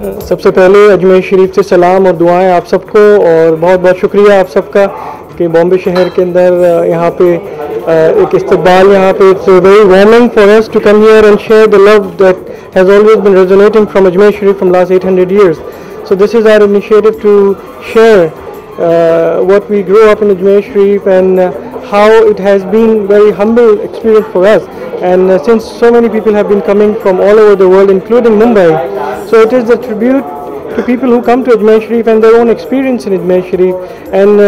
सबसे पहले अजमेर शरीफ से सलाम और दुआएं आप सबको, और बहुत बहुत शुक्रिया आप सबका कि बॉम्बे शहर के अंदर यहाँ पे एक इस्तकबाल यहाँ पे it's very warming for us to come here and share the love that has always been resonating from Ajmer Sharif from last 800 years. So this is our initiative to share what we grew up in Ajmer Sharif and how it has been very humble experience for us. And since so many people have been coming from all over the world, including Mumbai, so it is a tribute to people who come to Ajmer Sharif and their own experience in Ajmer Sharif and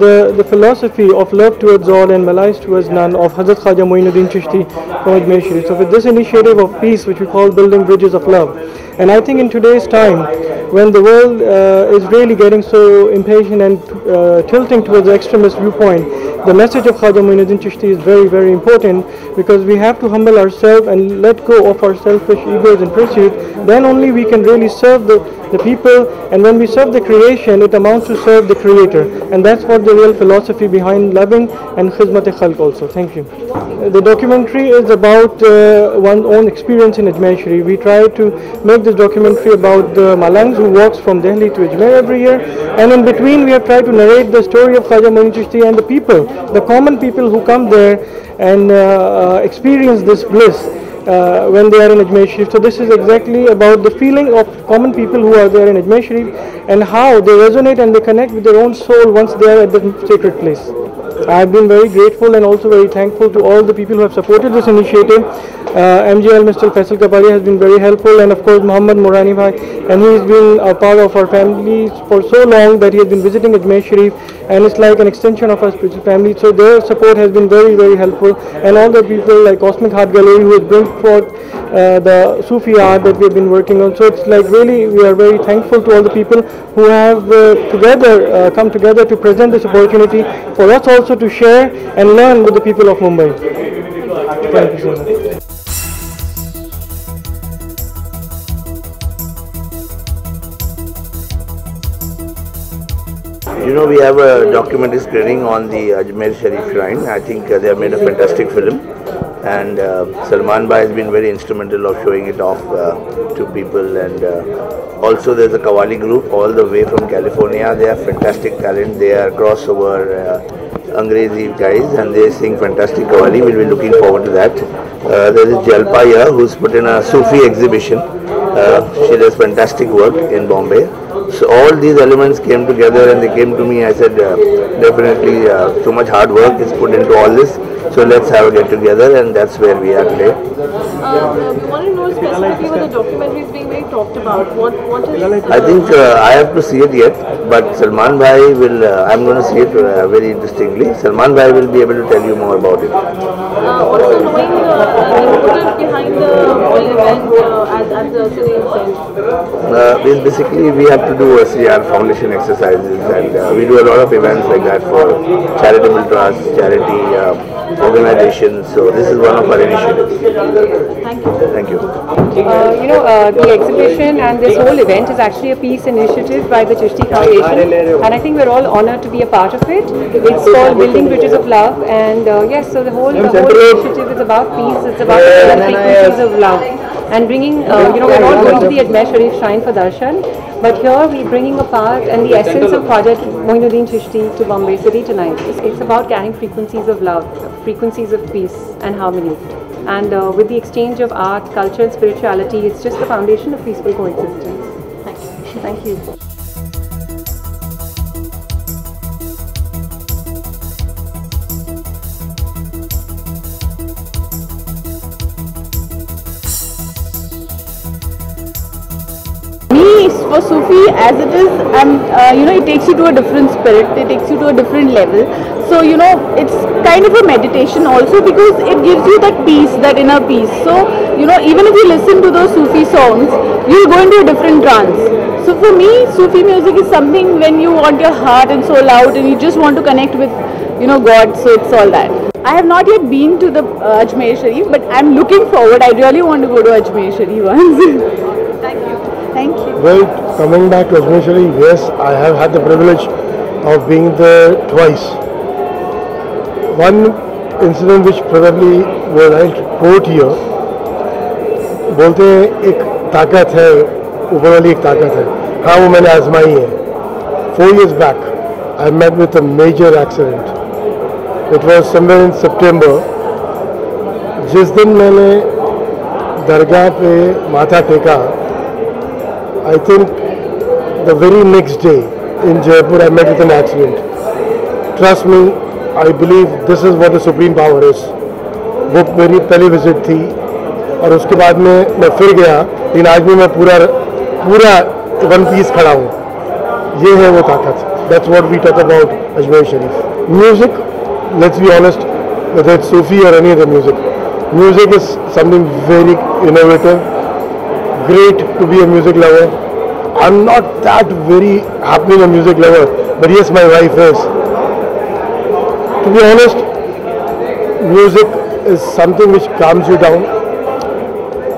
the philosophy of love towards all and malice towards none of Hazrat Khwaja Moinuddin Chishti from Ajmer Sharif. So with this initiative of peace, which we call Building Bridges of Love, and I think in today's time, when the world is really getting so impatient and tilting towards the extremist viewpoint, the message of Khwaja Moinuddin Chishti is very, very important, because we have to humble ourselves and let go of our selfish egos and pursuit. Then only we can really serve the people, and when we serve the creation, it amounts to serve the creator, and that's what the real philosophy behind loving and khidmat-e-khalq also. Thank you. The documentary is about one's own experience in Ajmer Sharif. We try to make this documentary about the Malangs who walks from Delhi to Ajmer every year, and in between we have tried to narrate the story of Khwaja Moinuddin Chishti and the people, the common people who come there and experience this bliss when they are in Ajmer Sharif. So this is exactly about the feeling of common people who are there in Ajmer Sharif and how they resonate and they connect with their own soul once they are at the sacred place. I have been very grateful and also very thankful to all the people who have supported this initiative. MGL Mr. Faisal Kapadia has been very helpful, and of course Muhammad Morani Bhai, and he has been a part of our family for so long that he has been visiting Ajmer Sharif, and it's like an extension of our spiritual family. So their support has been very, very helpful, and all the people like Cosmic Heart Gallery who has brought forth the Sufi art that we have been working on. So it's like really we are very thankful to all the people who have come together to present this opportunity for us also to share and learn with the people of Mumbai. Thank you so much. You know, we have a documentary screening on the Ajmer Sharif Shrine. I think they have made a fantastic film, and Salman Bhai has been very instrumental of showing it off to people. And also there's a Qawwali group all the way from California. They have fantastic talent. They are crossover Angrezi guys, and they sing fantastic Qawwali. We'll be looking forward to that. There is Jalpa here who's put in a Sufi exhibition. She does fantastic work in Bombay. So all these elements came together and they came to me. I said definitely so much hard work is put into all this, so let's have a get together, and that's where we are today. We want to know specifically what the documentary is being very talked about. What is I think I have to see it yet, but Salman Bhai will, I'm going to see it very interestingly. Salman Bhai will be able to tell you more about it. Also knowing the motive behind the whole event as the Sunil said. Basically we have to do a CR foundation exercises, and we do a lot of events like that for charitable trusts, charity organizations. So this is one of our initiatives. Thank you. Thank you. The exhibition and this whole event is actually a peace initiative by the Chishti Foundation, and I think we're all honored to be a part of it. It's called Building Bridges of Love, and yes, so the whole initiative is about peace. It's about the frequencies of love and bringing. We're all going to the Ajmer Sharif Shrine for darshan, but here we're bringing a part and the essence of Khwaja Moinuddin Chishti to Bombay City tonight. It's about carrying frequencies of love, frequencies of peace and harmony. And with the exchange of art, culture and spirituality, it's just the foundation of peaceful coexistence. Thank you. Thank you. For Sufi, as it is, it takes you to a different spirit, it takes you to a different level. So, it's kind of a meditation also, because it gives you that peace, that inner peace. So, even if you listen to those Sufi songs, you'll go into a different trance. So for me, Sufi music is something when you want your heart and soul out and you just want to connect with, God, so it's all that. I have not yet been to the Ajmer Sharif, but I'm looking forward. I really want to go to Ajmer Sharif once. Thank you. Thank you. Well, coming back to Ajmer Sharif, yes, I have had the privilege of being there twice. One incident which probably was I'll quote here, बोलते हैं एक ताकत है ऊपर वाली एक ताकत है। हाँ, वो मैंने आजमाई है। 4 years back, I met with a major accident. It was somewhere in September. जिस दिन मैंने दरगाह पे माथा टेका, I think the very next day in Jaipur I met with an accident. Trust me, I believe this is what the supreme power is. वो मेरी पहली visit थी और उसके बाद में मैं फिर गया, लेकिन आज भी मैं पूरा वन पीस खड़ा हूँ। ये है वो ताकत। That's what we talk about Ajmer Sharif. Music, let's be honest, whether it's Sufi or any other music, music is something very innovative. Great to be a music lover. I'm not that very happy a music lover, but yes, my wife is. To be honest, music is something which calms you down,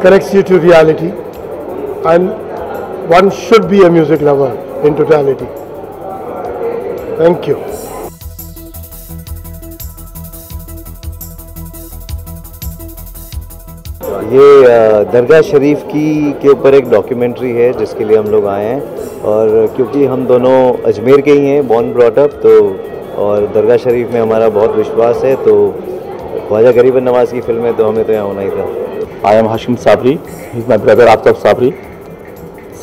connects you to reality, and one should be a music lover in totality. Thank you. ये दरगाह शरीफ के ऊपर एक documentary है जिसके लिए हम लोग आए हैं, और क्योंकि हम दोनों अजमेर के ही हैं, बॉर्न ब्रॉट अप, तो और दरगाह शरीफ में हमारा बहुत विश्वास है, तो ख्वाजा गरीब नवाज की फिल्म है तो हमें तो यहाँ होना ही था। I am Hashim Sabri, he is my brother Aftab Sabri,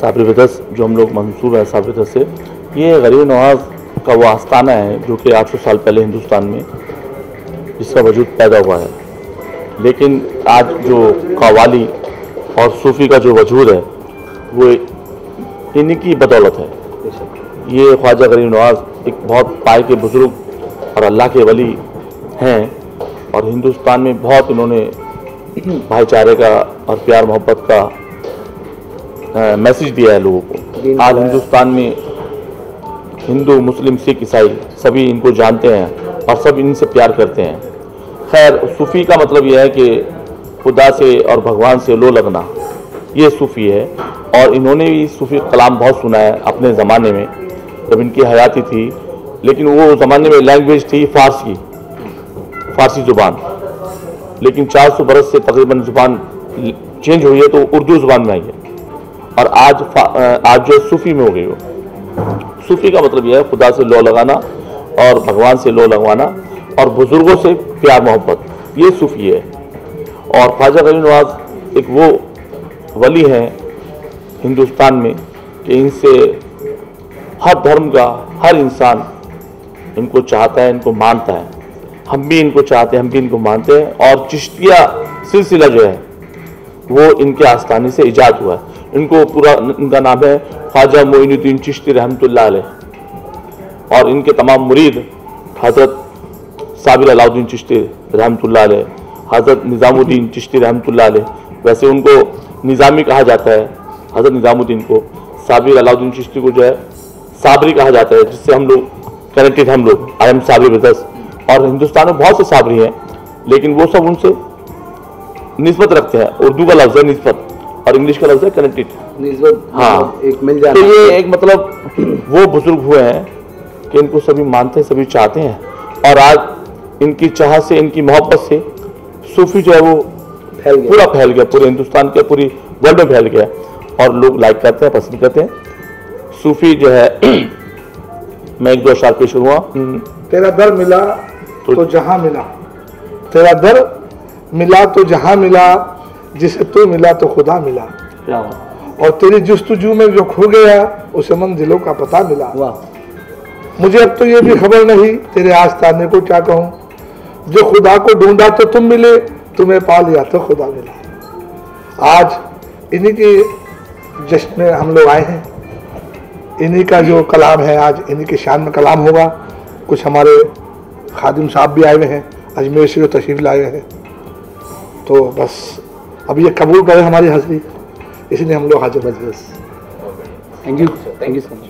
Sabri brothers जो हम लोग मंसूब हैं साबरी ब्रदर्स से। ये गरीब नवाज का वो आस्थाना है जो कि 800 साल पहले हिंदुस्तान में जिसका वजूद पैदा हुआ है, लेकिन आज जो कव्वाली और सूफ़ी का जो वजूद है वो इन्हीं की बदौलत है। ये ख्वाजा गरीब नवाज एक बहुत पाए के बुज़ुर्ग और अल्लाह के वली हैं, और हिंदुस्तान में बहुत इन्होंने भाईचारे का और प्यार मोहब्बत का मैसेज दिया है लोगों को। आज हिंदुस्तान में हिंदू, मुस्लिम, सिख, ईसाई सभी इनको जानते हैं और सब इनसे प्यार करते हैं। खैर, सूफ़ी का मतलब यह है कि खुदा से और भगवान से लो लगना, ये सूफ़ी है। और इन्होंने भी सूफ़ी कलाम बहुत सुना है अपने ज़माने में जब इनकी हयाती थी, लेकिन वो ज़माने में लैंग्वेज थी फ़ारसी ज़ुबान, लेकिन 400 बरस से तकरीबन ज़ुबान चेंज हुई है तो उर्दू ज़ुबान में आई है, और आज जो सूफ़ी में हो गई हो। सूफ़ी का मतलब यह है खुदा से लो लगाना और भगवान से लो लगवाना और बुज़ुर्गों से प्यार मोहब्बत, ये सूफ़ी है। और ख्वाजा गरीब नवाज एक वो वली हैं हिंदुस्तान में कि इनसे हर धर्म का हर इंसान इनको चाहता है, इनको मानता है। हम भी इनको चाहते हैं, हम भी इनको मानते हैं। और चिश्तिया सिलसिला जो है वो इनके आस्थाने से ईजाद हुआ है। इनका नाम है ख्वाजा मोइनुद्दीन चिश्ती रहमतुल्लाह अलैह, और इनके तमाम मुरीद हज़रत साबिर अलाउद्दीन चिश्ती रहमतुल्लाह अलैह, हज़रत निज़ामुद्दीन चिश्ती रहमतुल्लाह अलैह, वैसे उनको निज़ामी कहा जाता है, हज़रत निज़ामुद्दीन को। साबिर अलाउद्दीन चिश्ती को जो है साबरी कहा जाता है, जिससे हम लोग कनेक्टेड, हम लोग आई एम साबरी ब्रदर्स। और हिंदुस्तान में बहुत से साबरी हैं, लेकिन वो सब उनसे निस्बत रखते हैं। उर्दू का लफ्ज़ है निस्बत और इंग्लिश का लफ्ज़ है कनेक्टेड, निस्बत। हाँ, एक मिल जाता है। तो ये एक मतलब वो बुजुर्ग हुए हैं कि इनको सभी मानते हैं, सभी चाहते हैं, और आज इनकी चाह से, इनकी मोहब्बत से सूफ़ी जो है वो पूरा फैल गया, पूरे हिंदुस्तान के, पूरी वर्ल्ड में फैल गया, और लोग लाइक करते हैं, पसंद करते हैं। सूफ़ी जो है मैं एक दो अशार पेश करूँगा। तेरा दर मिला तो जहां मिला, तेरा दर मिला तो जहां मिला, जिसे तू मिला तो खुदा मिला, और तेरी जुस्तजू में जो खो गया उसे मंजिलों का पता मिला। मुझे अब तो ये भी खबर नहीं तेरे आस्ताने को क्या कहूँ, जो खुदा को ढूंढा तो तुम मिले, तुम्हें पा लिया तो खुदा मिला। आज इन्हीं के जश्न में हम लोग आए हैं, इन्हीं का जो कलाम है आज इन्हीं के शान में कलाम होगा। कुछ हमारे खादिम साहब भी आए हुए हैं, अजमेर से जो तशरीफ लाए हुए हैं, तो बस अब ये कबूल करें हमारी हाज़िरी, इसलिए हम लोग हाजिर मजलिस। Thank you so much.